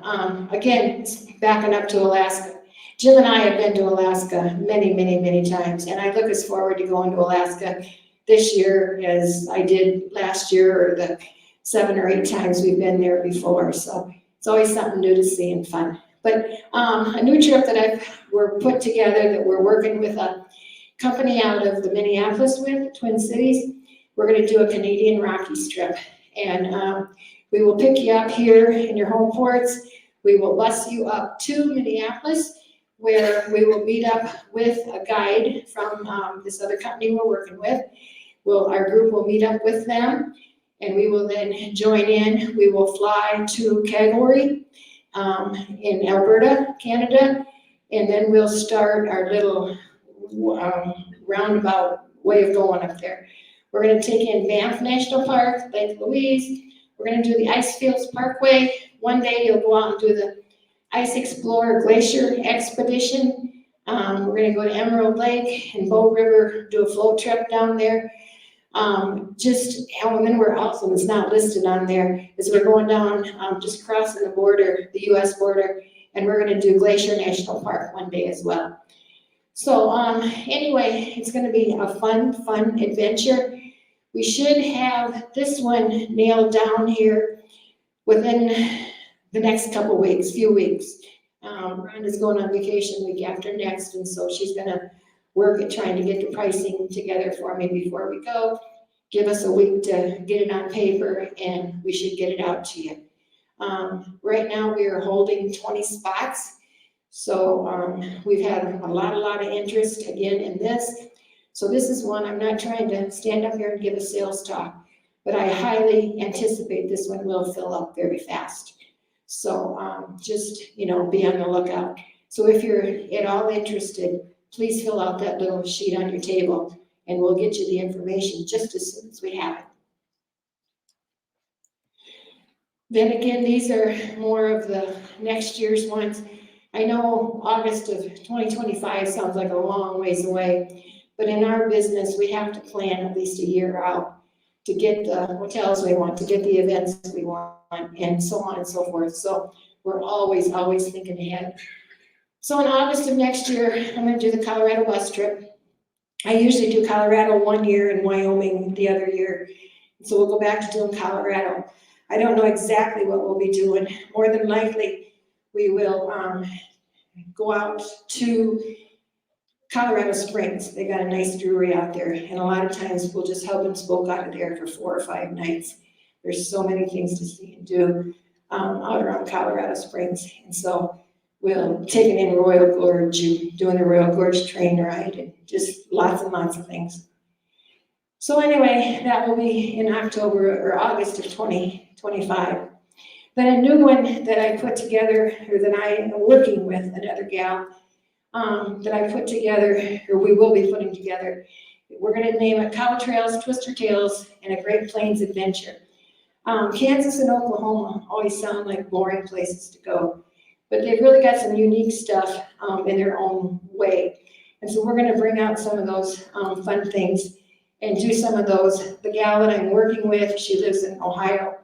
Again, backing up to Alaska. Jim and I have been to Alaska many, many, many times, and I look as forward to going to Alaska this year as I did last year, or the 7 or 8 times we've been there before. So it's always something new to see and fun. But a new trip that we're put together, that we're working with a company out of the Minneapolis with, Twin Cities. We're gonna do a Canadian Rockies trip. And we will pick you up here in your home ports. We will bus you up to Minneapolis, where we will meet up with a guide from this other company we're working with. Our group will meet up with them, and we will then join in. We will fly to Calgary in Alberta, Canada, and then we'll start our little roundabout way of going up there. We're gonna take in Banff National Park, Lake Louise. We're gonna do the Icefields Parkway. One day you'll go out and do the Ice Explorer Glacier Expedition. We're gonna go to Emerald Lake and Bow River, do a float trip down there. And then we're also, it's not listed on there, is we're going down, just crossing the border, the US border, and we're gonna do Glacier National Park one day as well. So anyway, it's gonna be a fun adventure. We should have this one nailed down here within the next few weeks. Rhonda's going on vacation week after next, and so she's gonna work at trying to get the pricing together for me before we go. Give us a week to get it on paper, and we should get it out to you. Right now, we are holding 20 spots. So we've had a lot of interest again in this. So this is one, I'm not trying to stand up here and give a sales talk, but I highly anticipate this one will fill up very fast. So just, be on the lookout. So if you're at all interested, please fill out that little sheet on your table, and we'll get you the information just as soon as we have it. Then again, these are more of the next year's ones. I know August of 2025 sounds like a long ways away, but in our business, we have to plan at least a year out to get the hotels we want, to get the events we want, and so on and so forth. So we're always thinking ahead. So in August of next year, I'm gonna do the Colorado bus trip. I usually do Colorado one year and Wyoming the other year. So we'll go back to doing Colorado. I don't know exactly what we'll be doing. More than likely, we will go out to Colorado Springs. They got a nice brewery out there, and a lot of times we'll just hub and spoke out of there for 4 or 5 nights. There's so many things to see and do out around Colorado Springs, and so we'll take it in Royal Gorge, doing the Royal Gorge train ride, and just lots and lots of things. So anyway, that will be in October or August of 2025. Then a new one that I put together, or that I am working with another gal, that I put together, or we will be putting together. We're gonna name it Cow Trails, Twister Tales, and a Great Plains Adventure. Kansas and Oklahoma always sound like boring places to go, but they've really got some unique stuff in their own way. And so we're gonna bring out some of those fun things and do some of those. The gal that I'm working with, she lives in Ohio,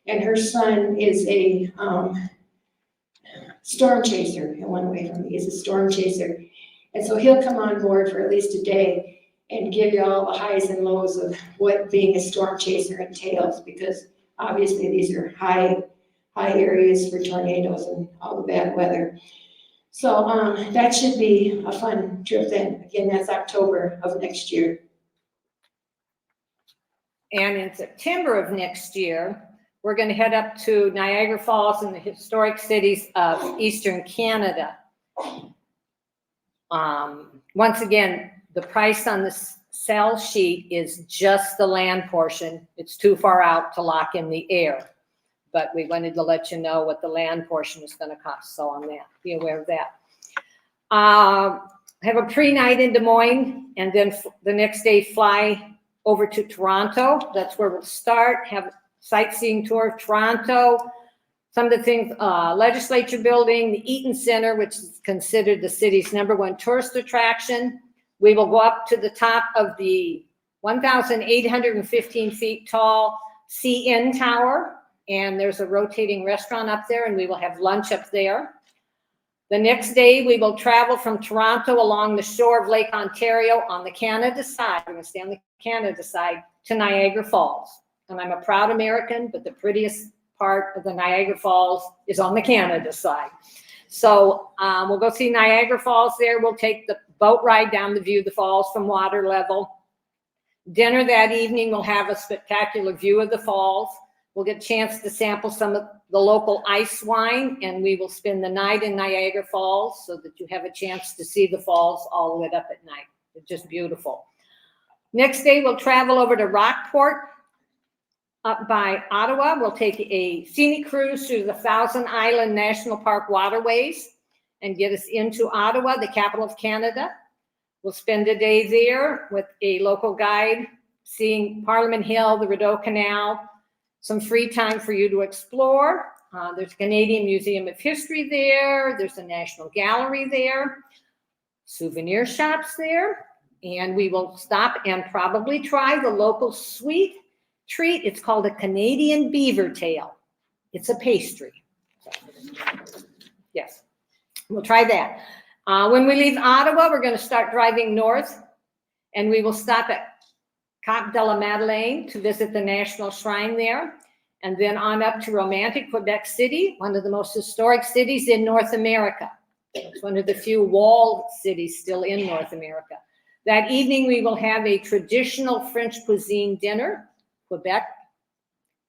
and her son is a storm chaser in one way from me. He's a storm chaser. And so he'll come on board for at least a day and give you all the highs and lows of what being a storm chaser entails, because obviously these are high areas for tornadoes and all the bad weather. So that should be a fun trip then. Again, that's October of next year. And in September of next year, we're going to head up to Niagara Falls and the historic cities of Eastern Canada. Once again, the price on the sell sheet is just the land portion. It's too far out to lock in the air, but we wanted to let you know what the land portion is going to cost. So on that, be aware of that. Have a pre-night in Des Moines, and then the next day fly over to Toronto. That's where we'll start, have a sightseeing tour of Toronto. Some of the things, Legislature Building, the Eaton Center, which is considered the city's #1 tourist attraction. We will go up to the top of the 1,815 feet tall CN Tower, and there's a rotating restaurant up there, and we will have lunch up there. The next day, we will travel from Toronto along the shore of Lake Ontario on the Canada side. We're going to stay on the Canada side to Niagara Falls. And I'm a proud American, but the prettiest part of the Niagara Falls is on the Canada side. So we'll go see Niagara Falls there. We'll take the boat ride down the view of the falls from water level. Dinner that evening, we'll have a spectacular view of the falls. We'll get a chance to sample some of the local ice wine, and we will spend the night in Niagara Falls so that you have a chance to see the falls all lit up at night. It's just beautiful. Next day, we'll travel over to Rockport up by Ottawa. We'll take a scenic cruise through the Thousand Island National Park waterways and get us into Ottawa, the capital of Canada. We'll spend a day there with a local guide, seeing Parliament Hill, the Rideau Canal, some free time for you to explore. There's a Canadian Museum of History there. There's a National Gallery there, souvenir shops there, and we will stop and probably try the local sweet treat. It's called a Canadian beaver tail. It's a pastry. Yes, we'll try that. When we leave Ottawa, we're going to start driving north, and we will stop at Cap de la Madeleine to visit the National Shrine there, and then on up to romantic Quebec City, one of the most historic cities in North America. It's one of the few walled cities still in North America. That evening, we will have a traditional French cuisine dinner. Quebec,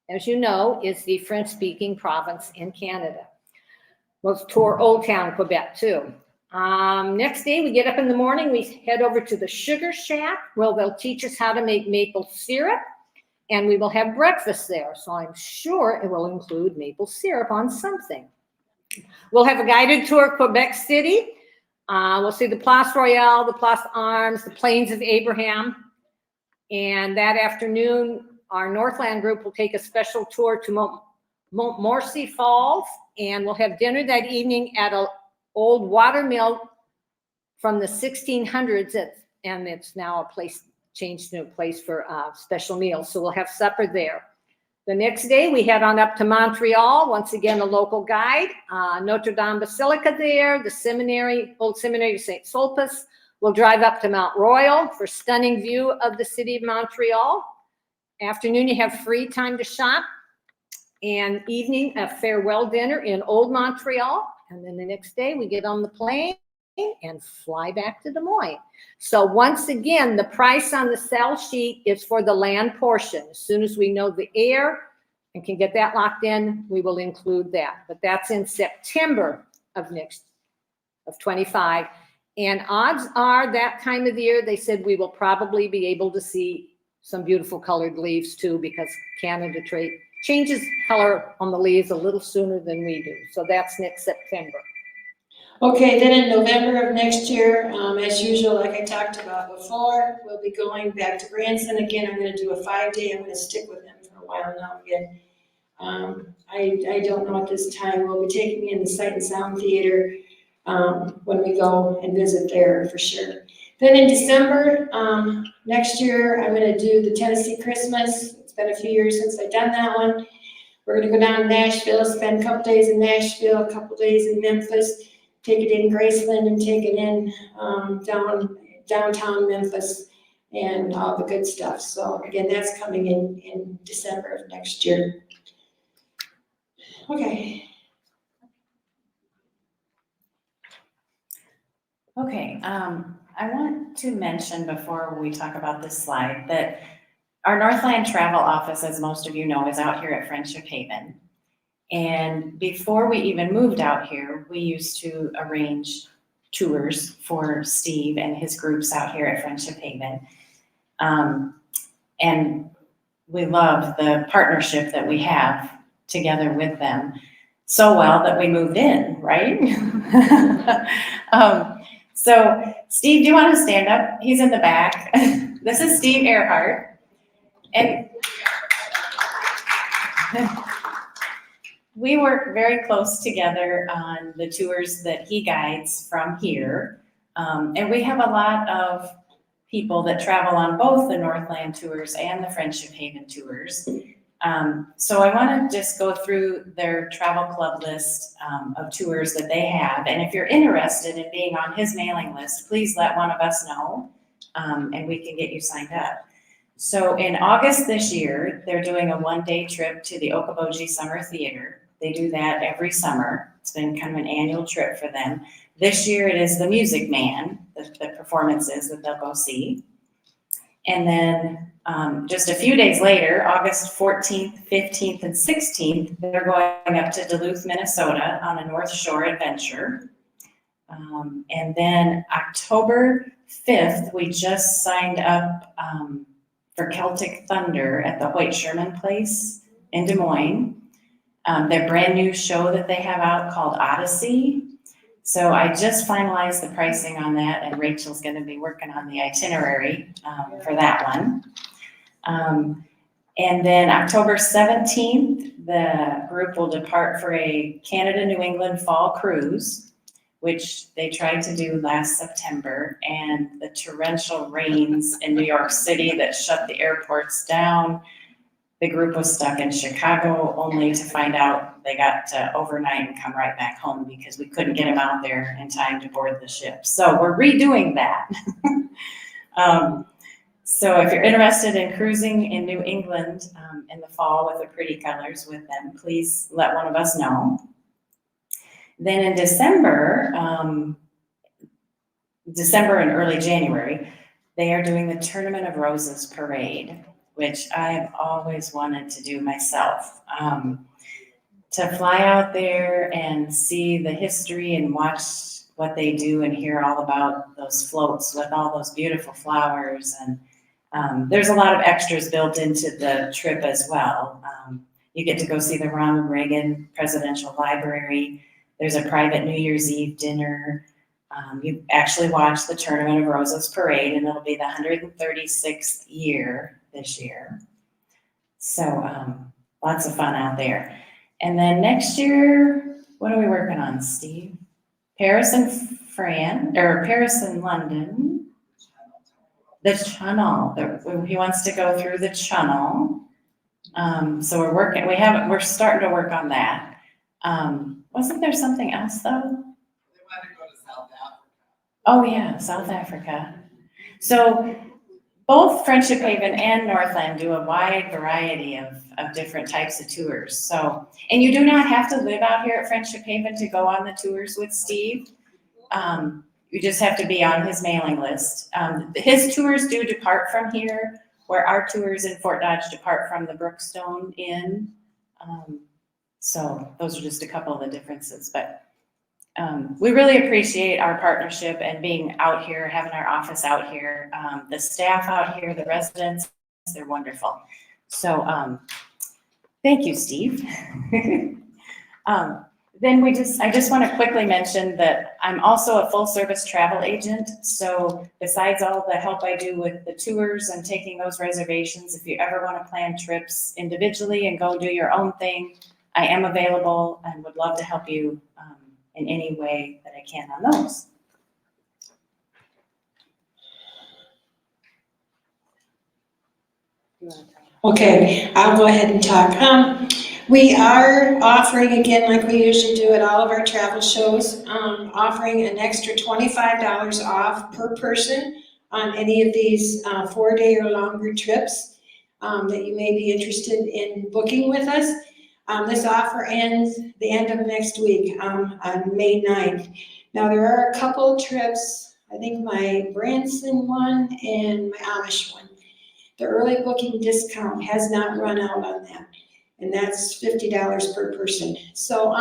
as you know, is the French-speaking province in Canada. We'll tour Old Town Quebec too. Next day, we get up in the morning, we head over to the Sugar Shack, where they'll teach us how to make maple syrup, and we will have breakfast there. So I'm sure it will include maple syrup on something. We'll have a guided tour of Quebec City. We'll see the Place Royale, the Place Arms, the Plains of Abraham. And that afternoon, our Northland group will take a special tour to Montmorency Falls, and we'll have dinner that evening at an old water mill from the 1600s, and it's now a place, changed to a place for special meals. So we'll have supper there. The next day, we head on up to Montreal. Once again, a local guide. Notre Dame Basilica there, the seminary, old seminary of St. Sulpice. We'll drive up to Mount Royal for stunning view of the city of Montreal. Afternoon, you have free time to shop. And evening, a farewell dinner in Old Montreal. And then the next day, we get on the plane and fly back to Des Moines. So once again, the price on the sell sheet is for the land portion. As soon as we know the air and can get that locked in, we will include that. But that's in September of 25. And odds are that time of the year, they said we will probably be able to see some beautiful colored leaves too, because Canada changes color on the leaves a little sooner than we do. So that's next September. Okay, then in November of next year, as usual, like I talked about before, we'll be going back to Branson again. I'm going to do a 5-day. I'm going to stick with him for a while now again. I don't know at this time. We'll be taking me in the Sight and Sound Theater when we go and visit there for sure. Then in December next year, I'm going to do the Tennessee Christmas. It's been a few years since I've done that one. We're going to go down to Nashville, spend a couple days in Nashville, a couple days in Memphis, take it in Graceland, and take it in downtown Memphis and all the good stuff. So again, that's coming in December of next year. Okay. Okay, I want to mention before we talk about this slide that our Northland Travel Office, as most of you know, is out here at Friendship Haven. And before we even moved out here, we used to arrange tours for Steve and his groups out here at Friendship Haven. And we love the partnership that we have together with them so well that we moved in, right? So Steve, do you want to stand up? He's in the back. This is Steve Earhart. And we work very close together on the tours that he guides from here. And we have a lot of people that travel on both the Northland tours and the Friendship Haven tours. So I want to just go through their travel club list of tours that they have. And if you're interested in being on his mailing list, please let one of us know, and we can get you signed up. So in August this year, they're doing a one-day trip to the Okoboji Summer Theater. They do that every summer. It's been kind of an annual trip for them. This year it is the Music Man, the performances that they'll go see. And then just a few days later, August 14th, 15th, and 16th, they're going up to Duluth, Minnesota on a North Shore adventure. And then October 5th, we just signed up for Celtic Thunder at the Hoyt Sherman Place in Des Moines. Their brand new show that they have out called Odyssey. So I just finalized the pricing on that, and Rachel's going to be working on the itinerary for that one. And then October 17th, the group will depart for a Canada-New England fall cruise, which they tried to do last September, and the torrential rains in New York City that shut the airports down. The group was stuck in Chicago only to find out they got to overnight and come right back home because we couldn't get them out there in time to board the ship. So we're redoing that. So if you're interested in cruising in New England in the fall with the pretty colors with them, please let one of us know. Then in December and early January, they are doing the Tournament of Roses Parade, which I've always wanted to do myself. To fly out there and see the history and watch what they do and hear all about those floats with all those beautiful flowers. And there's a lot of extras built into the trip as well. You get to go see the Ronald Reagan Presidential Library. There's a private New Year's Eve dinner. You actually watch the Tournament of Roses Parade, and it'll be the 136th year this year. So lots of fun out there. And then next year, what are we working on, Steve? Paris and London. The Channel. He wants to go through the Channel. So we're starting to work on that. Wasn't there something else though? They want to go to South Africa. Oh yeah, South Africa. So both Friendship Haven and Northland do a wide variety of different types of tours. So, and you do not have to live out here at Friendship Haven to go on the tours with Steve. You just have to be on his mailing list. His tours do depart from here, where our tours in Fort Dodge depart from the Brookstone Inn. So those are just a couple of the differences, but we really appreciate our partnership and being out here, having our office out here. The staff out here, the residents, they're wonderful. So thank you, Steve. Then I just want to quickly mention that I'm also a full service travel agent. So besides all the help I do with the tours and taking those reservations, if you ever want to plan trips individually and go do your own thing, I am available and would love to help you in any way that I can on those. Okay, I'll go ahead and talk. We are offering, again, like we usually do at all of our travel shows, offering an extra $25 off per person on any of these 4-day or longer trips that you may be interested in booking with us. This offer ends the end of next week on May 9th. Now, there are a couple trips, I think my Branson one and my Amish one. The early booking discount has not run out on that, and that's $50 per person. So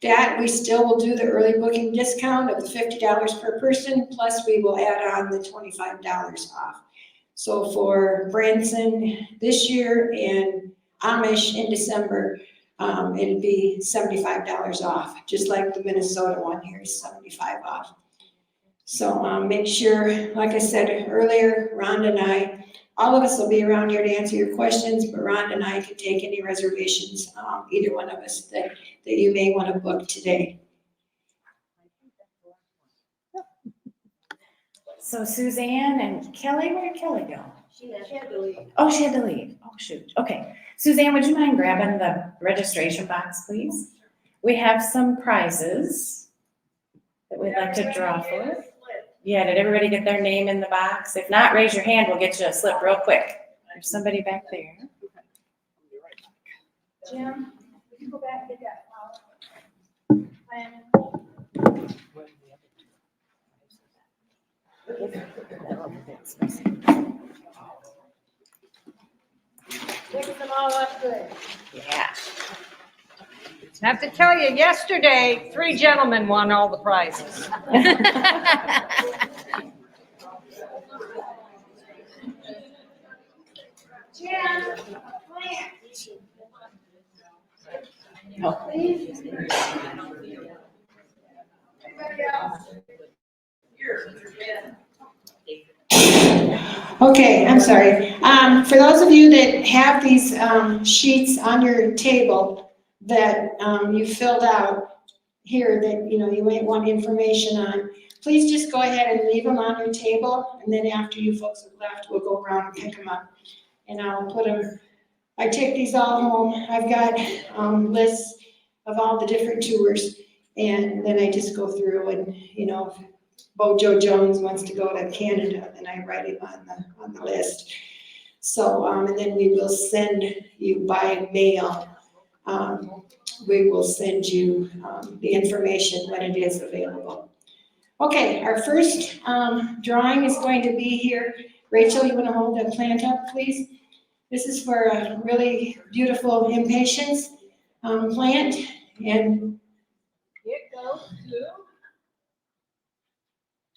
that we still will do the early booking discount of the $50 per person, plus we will add on the $25 off. So for Branson this year and Amish in December, it'd be $75 off, just like the Minnesota one here is $75 off. So make sure, like I said earlier, Rhonda and I All of us will be around here to answer your questions, but Rhonda and I can take any reservations, either one of us that you may want to book today. So Suzanne and Kelly, where'd Kelly go? She had to leave. Oh, she had to leave. Oh, shoot. Okay. Suzanne, would you mind grabbing the registration box, please? We have some prizes that we'd like to draw for. Yeah, did everybody get their name in the box? If not, raise your hand. We'll get you a slip real quick. There's somebody back there. Jim, would you go back and get that plan? Picking them all up good. Yeah. I have to tell you, yesterday, 3 gentlemen won all the prizes. Okay, I'm sorry. For those of you that have these sheets on your table that you filled out here that, you know, you might want information on, please just go ahead and leave them on your table, and then after you folks have left, we'll go around and pick them up. And I'll put them, I take these all home. I've got lists of all the different tours, and then I just go through and, you know, if Bojo Jones wants to go to Canada, then I write him on the list. So, and then we will send you by mail. We will send you the information when it is available. Okay, our first drawing is going to be here. Rachel, you want to hold the plant up, please? This is for a really beautiful impatiens plant, and It goes to.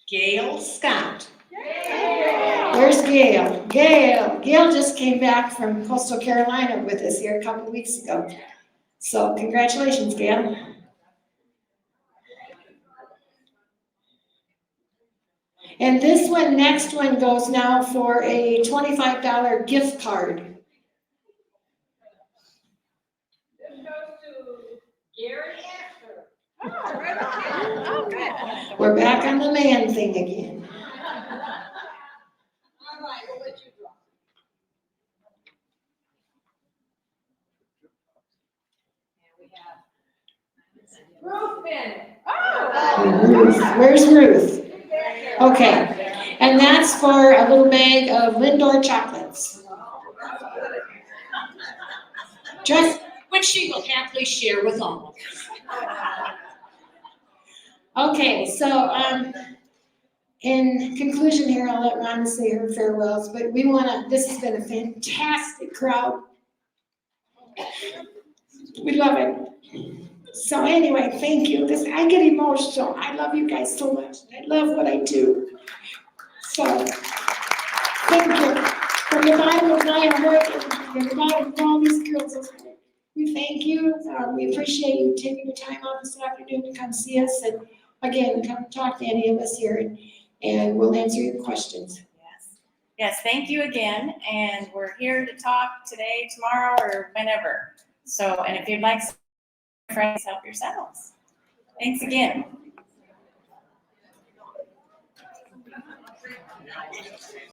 Gail Scott. Where's Gail? Gail just came back from Coastal Carolina with us here a couple weeks ago. So congratulations, Gail. And this one, next one goes now for a $25 gift card. This goes to Gary Astor. Oh, right on. Oh, good. We're back on the man thing again. All right, we'll let you draw. And we have Ruth Bennett. Ruth. Where's Ruth? Okay, and that's for a little bag of Lindor chocolates. Just, which she will happily share with all. Okay, so in conclusion here, I'll let Rhonda say her farewells, but we wanna, this has been a fantastic crowd. We love it. So anyway, thank you. I get emotional. I love you guys so much. I love what I do. So, thank you. From the bottom of my heart and from the bottom of all these girls' heart, we thank you. We appreciate you taking your time out this afternoon to come see us, and again, come talk to any of us here, and we'll answer your questions. Yes, thank you again, and we're here to talk today, tomorrow, or whenever. So, and if you'd like some friends, help yourselves. Thanks again.